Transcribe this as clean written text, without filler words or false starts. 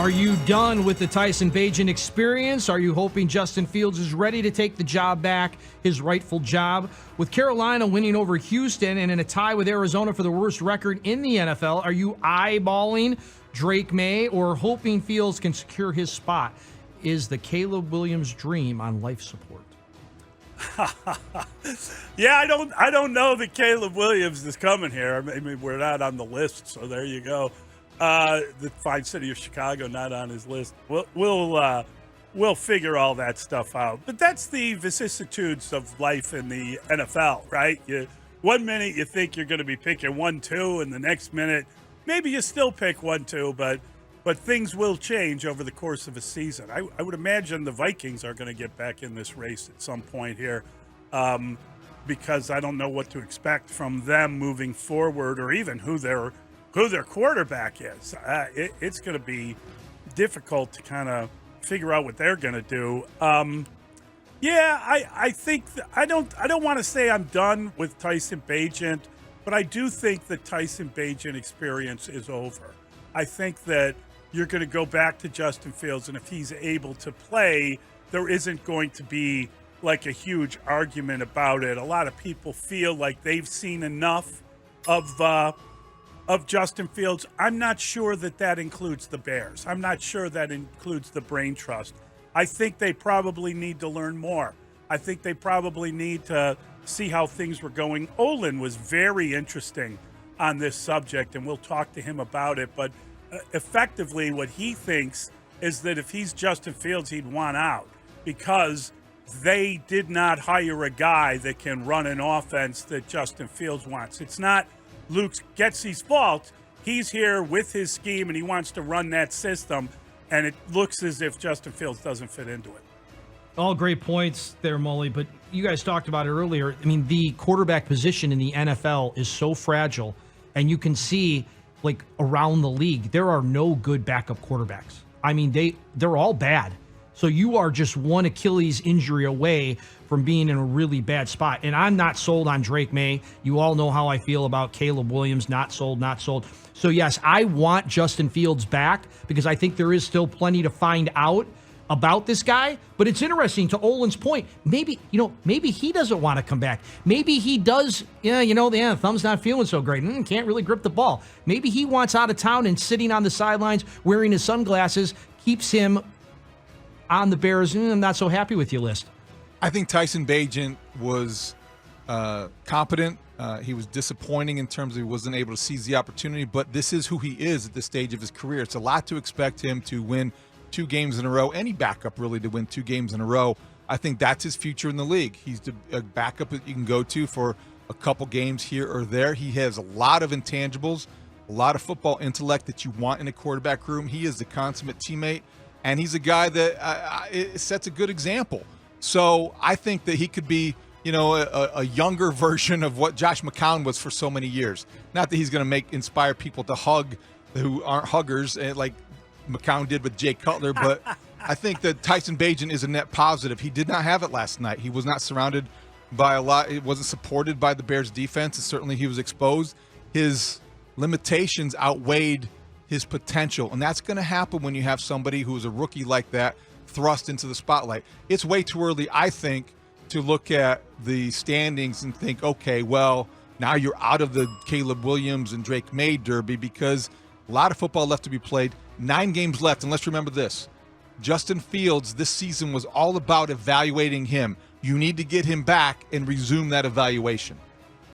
Are you done with the Tyson Bagent experience? Are you hoping Justin Fields is ready to take the job back, his rightful job? With Carolina winning over Houston and in a tie with Arizona for the worst record in the NFL, are you eyeballing Drake May or hoping Fields can secure his spot? Is the Caleb Williams dream on life support? Yeah, I don't know that Caleb Williams is coming here. I mean, we're not on the list, so there you go. The fine city of Chicago not on his list. We'll figure all that stuff out. But that's the vicissitudes of life in the NFL, right? One minute you think you're going to be picking 1-2, and the next minute maybe you still pick 1-2, but things will change over the course of a season. I would imagine the Vikings are going to get back in this race at some point here, because I don't know what to expect from them moving forward, or even who their quarterback is. It's going to be difficult to kind of figure out what they're going to do. I think I don't want to say I'm done with Tyson Bagent, but I do think the Tyson Bagent experience is over. I think that you're going to go back to Justin Fields, and if he's able to play, there isn't going to be like a huge argument about it. A lot of people feel like they've seen enough of Justin Fields. I'm not sure that includes the Bears. I'm not sure that includes the brain trust. I think they probably need to learn more. I think they probably need to see how things were going. Olin was very interesting on this subject, and we'll talk to him about it. But effectively what he thinks is that if he's Justin Fields, he'd want out because they did not hire a guy that can run an offense that Justin Fields wants. It's not Luke Getsy's fault. He's here with his scheme, and he wants to run that system, and it looks as if Justin Fields doesn't fit into it. All great points there, Mully, but you guys talked about it earlier. I mean, the quarterback position in the NFL is so fragile, and you can see, like, around the league, there are no good backup quarterbacks. I mean, they're all bad. So you are just one Achilles injury away from being in a really bad spot. And I'm not sold on Drake May. You all know how I feel about Caleb Williams. Not sold, not sold. So, yes, I want Justin Fields back because I think there is still plenty to find out about this guy. But it's interesting, to Olin's point, maybe he doesn't want to come back. Maybe he does, the thumb's not feeling so great. Can't really grip the ball. Maybe he wants out of town, and sitting on the sidelines wearing his sunglasses keeps him on the Bears, I'm not so happy with your list. I think Tyson Bagent was competent. He was disappointing in terms of he wasn't able to seize the opportunity, but this is who he is at this stage of his career. It's a lot to expect him to win 2 games in a row, any backup really to win 2 games in a row. I think that's his future in the league. He's a backup that you can go to for a couple games here or there. He has a lot of intangibles, a lot of football intellect that you want in a quarterback room. He is the consummate teammate. And he's a guy that sets a good example. So I think that he could be, a younger version of what Josh McCown was for so many years. Not that he's going to inspire people to hug who aren't huggers, like McCown did with Jay Cutler. But I think that Tyson Bagent is a net positive. He did not have it last night. He was not surrounded by a lot. It wasn't supported by the Bears defense. And certainly he was exposed. His limitations outweighed his potential, and that's going to happen when you have somebody who is a rookie like that thrust into the spotlight. It's way too early, I think, to look at the standings and think, okay, well, now you're out of the Caleb Williams and Drake May derby, because a lot of football left to be played. 9 games left, and let's remember this. Justin Fields this season was all about evaluating him. You need to get him back and resume that evaluation.